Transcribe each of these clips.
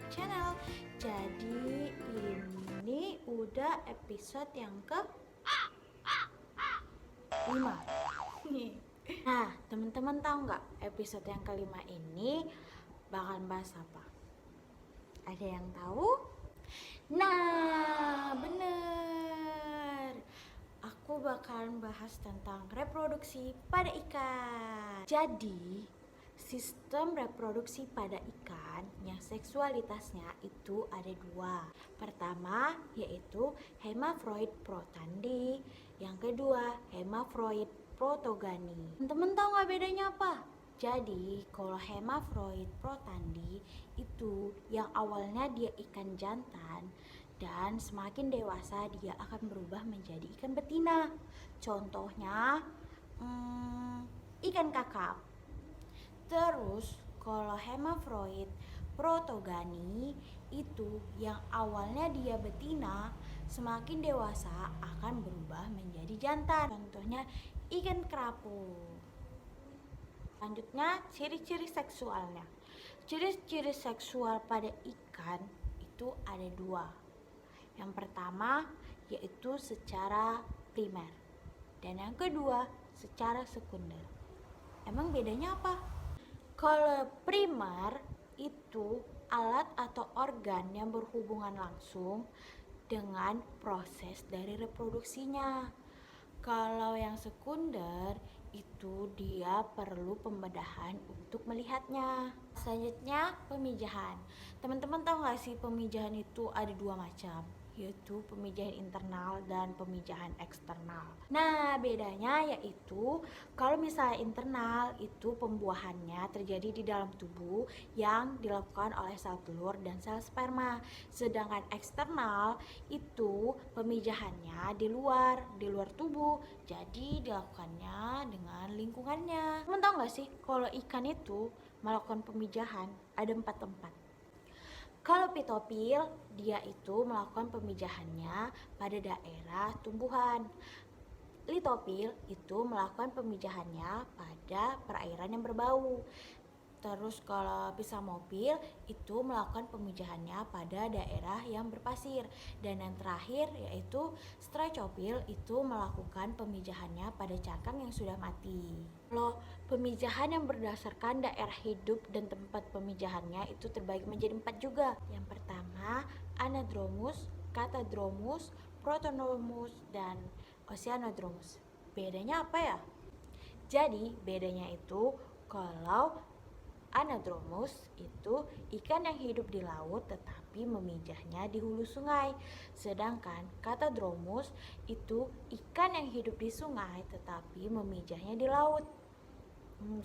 channel. Jadi ini udah episode yang ke-5. Nah, teman-teman tahu nggak episode yang ke-5 ini bakalan bahas apa? Ada yang tahu? Nah, bener. Aku bakalan bahas tentang reproduksi pada ikan. Jadi, sistem reproduksi pada ikan yang seksualitasnya itu ada dua. Pertama yaitu hemafroid protandi, yang kedua hemafroid protogani. Teman-teman tahu nggak bedanya apa? Jadi kalau hemafroid protandi itu yang awalnya dia ikan jantan dan semakin dewasa dia akan berubah menjadi ikan betina. Contohnya ikan kakap. Terus kalau hemafroid protogani itu yang awalnya dia betina semakin dewasa akan berubah menjadi jantan. Contohnya ikan kerapu. Selanjutnya ciri-ciri seksualnya. Ciri-ciri seksual pada ikan itu ada dua. Yang pertama yaitu secara primer dan yang kedua secara sekunder. Emang bedanya apa? Kalau primer itu alat atau organ yang berhubungan langsung dengan proses dari reproduksinya. Kalau yang sekunder itu dia perlu pembedahan untuk melihatnya. Selanjutnya pemijahan. Teman-teman tahu nggak sih pemijahan itu ada dua macam, yaitu pemijahan internal dan pemijahan eksternal. Nah, bedanya yaitu kalau misalnya internal itu pembuahannya terjadi di dalam tubuh yang dilakukan oleh sel telur dan sel sperma. Sedangkan eksternal itu pemijahannya di luar tubuh. Jadi dilakukannya dengan lingkungannya. Teman tahu nggak sih kalau ikan itu melakukan pemijahan ada 4 tempat. Kalau pitopil, dia itu melakukan pemijahannya pada daerah tumbuhan. Litopil itu melakukan pemijahannya pada perairan yang berbau. Terus kalau pisamopil itu melakukan pemijahannya pada daerah yang berpasir. Dan yang terakhir yaitu stracopil itu melakukan pemijahannya pada cangkang yang sudah mati. Kalau pemijahan yang berdasarkan daerah hidup dan tempat pemijahannya itu terbagi menjadi 4 juga. Yang pertama Anadromus, Catadromus, Protodromus, dan Oceanodromus. Bedanya apa ya? Jadi bedanya itu kalau Anadromus itu ikan yang hidup di laut tetapi memijahnya di hulu sungai. Sedangkan Catadromus itu ikan yang hidup di sungai tetapi memijahnya di laut.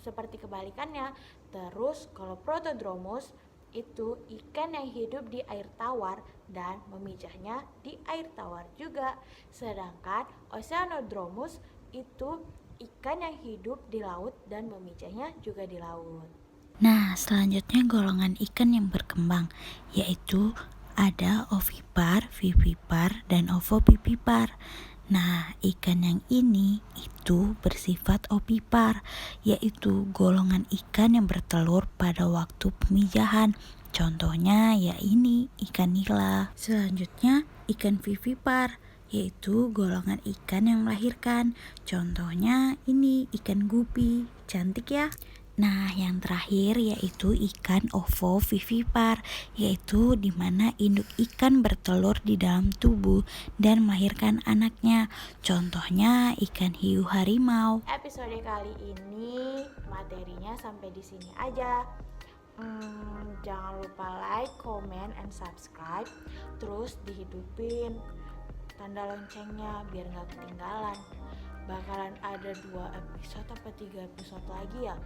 Seperti kebalikannya. Terus kalau Protodromus itu ikan yang hidup di air tawar dan memijahnya di air tawar juga. Sedangkan Oceanodromus itu ikan yang hidup di laut dan memijahnya juga di laut. Nah, selanjutnya golongan ikan yang berkembang, yaitu ada ovipar, vivipar, dan ovovivipar. Nah, ikan yang ini itu bersifat ovipar, yaitu golongan ikan yang bertelur pada waktu pemijahan. Contohnya ya ini ikan nila. Selanjutnya ikan vivipar, yaitu golongan ikan yang melahirkan. Contohnya ini ikan gupi. Cantik ya. Nah, yang terakhir yaitu ikan ovovivipar, yaitu di mana induk ikan bertelur di dalam tubuh dan melahirkan anaknya. Contohnya ikan hiu harimau. Episode kali ini materinya sampai di sini aja. Jangan lupa like, comment, and subscribe. Terus dihidupin tanda loncengnya biar gak ketinggalan. Bakalan ada 2 episode atau 3 episode lagi ya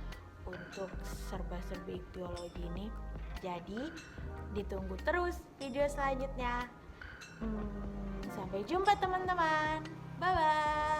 untuk serba-serbi biologi ini. Jadi ditunggu terus video selanjutnya. Sampai jumpa teman-teman. Bye bye.